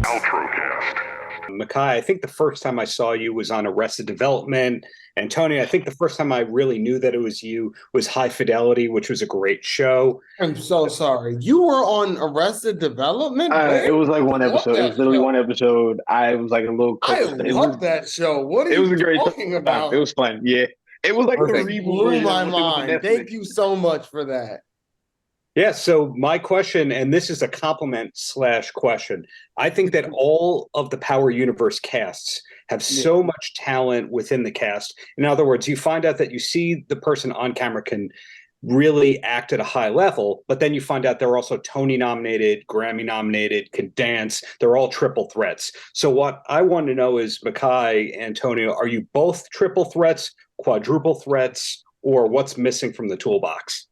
Paltrocast. Mekai, I think the first time I saw you was on Arrested Development. And Tony, I think the first time I really knew that it was you was High Fidelity, which was a great show. I'm so sorry. You were on Arrested Development? It was like one I love episode. It that was literally show. one episode. I was like a little I co It was love that show. What are it was you a great talking time. about? It was fun. Yeah. It was like the Perfect. reboot Blew version my of what they mind. did with Thank you so much for that. Yeah, so my question, and this is a compliment slash question. I think that all of the Power Universe casts have so much talent within the cast. In other words, you find out that you see the person on camera can really act at a high level, but then you find out they're also Tony nominated, Grammy nominated, can dance. They're all triple threats. So what I want to know is, Mekai, Antonio, are you both triple threats, quadruple threats, or what's missing from the toolbox?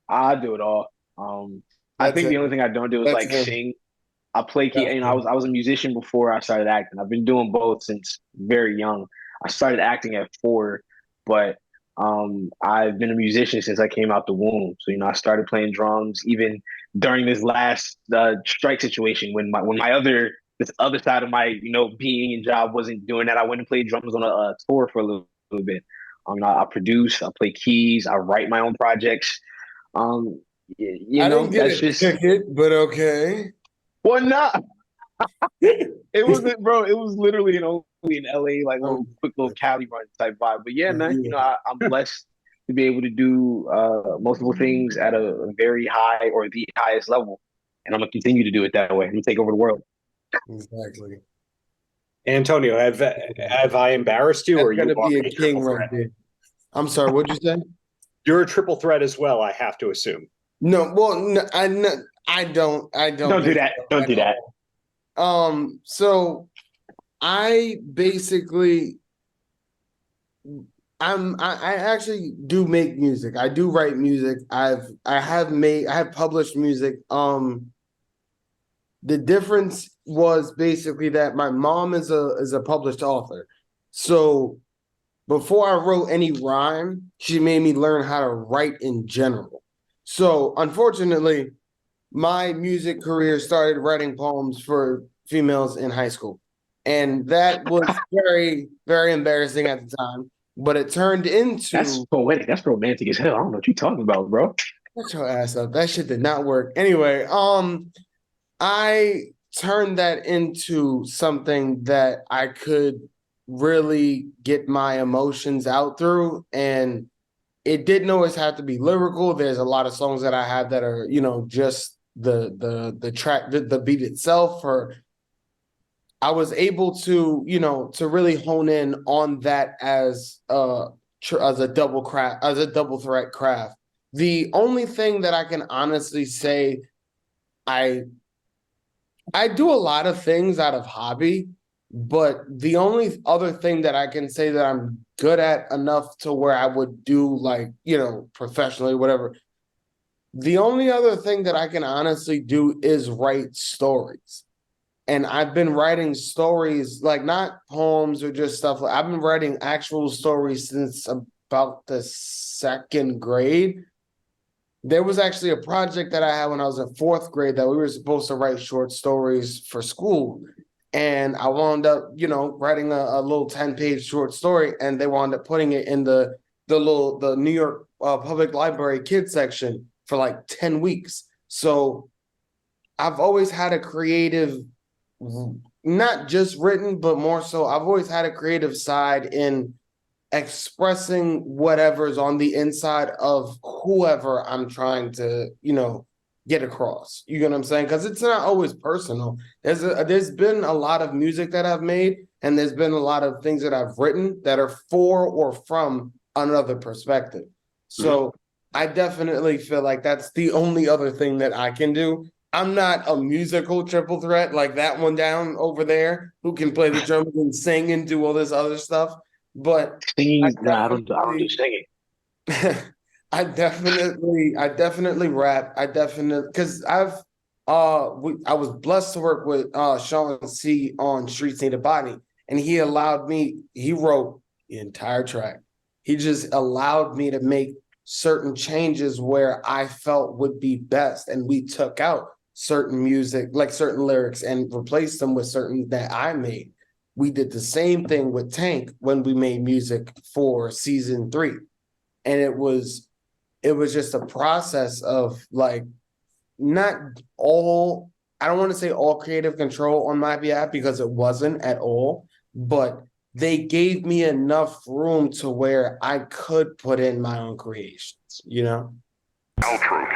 I do it all. I think the only thing I don't do is like sing. I play key. You know, I was a musician before I started acting. I've been doing both since very young. I started acting at 4, but I've been a musician since I came out the womb. So you know, I started playing drums even during this last strike situation when this other side of my being and job wasn't doing that. I went and played drums on a tour for a little bit. I produce, I play keys, I write my own projects. I didn't get a ticket, but okay. Well, not. It wasn't, bro. It was literally only in LA, like a quick little Cali run type vibe. But yeah, man, I'm blessed to be able to do multiple things at a very high or the highest level, and I'm gonna continue to do it that way. I'm gonna take over the world. Exactly. Antonio, have I embarrassed you, or That's you gonna be a king right there? I'm sorry. What'd you say? You're a triple threat as well, I have to assume. No, well, no, I don't. Don't do that. Don't do that. So I basically, I actually do make music. I do write music. I have published music. The difference was basically that my mom is a published author. So before I wrote any rhyme, she made me learn how to write in general. So unfortunately, my music career started writing poems for females in high school. And that was very, very embarrassing at the time. But it turned into... That's poetic. That's romantic as hell. I don't know what you're talking about, bro. Shut your ass up. That shit did not work. Anyway, I turned that into something that I could really get my emotions out through. And it didn't always have to be lyrical. There's a lot of songs that I have that are, just the track, the beat itself. Or I was able to, to really hone in on that as a double threat craft. The only thing that I can honestly say, I do a lot of things out of hobby, but the only other thing that I can say that I'm good at enough to where I would do professionally, whatever. The only other thing that I can honestly do is write stories. And I've been writing stories, like not poems or just stuff. I've been writing actual stories since about the 2nd grade. There was actually a project that I had when I was in 4th grade that we were supposed to write short stories for school. And I wound up, writing a little 10-page short story, and they wound up putting it in the New York Public Library kids section for like 10 weeks. So I've always had a creative, not just written, but more so, I've always had a creative side in expressing whatever's on the inside of whoever I'm trying to, get across. You get what I'm saying? Because it's not always personal. There's been a lot of music that I've made, and there's been a lot of things that I've written that are for or from another perspective. So I definitely feel like that's the only other thing that I can do. I'm not a musical triple threat like that one down over there who can play the drums and sing and do all this other stuff. But singing, I don't do singing. I definitely rap. Because I was blessed to work with Sean C on Streets Need a Body, and he wrote the entire track. He just allowed me to make certain changes where I felt would be best, and we took out certain music, like certain lyrics, and replace them with certain that I made. We did the same thing with Tank when we made music for season 3. And it was just a process of like, not all, I don't want to say all creative control on my behalf, because it wasn't at all, but they gave me enough room to where I could put in my own creations, you know? Paltrow.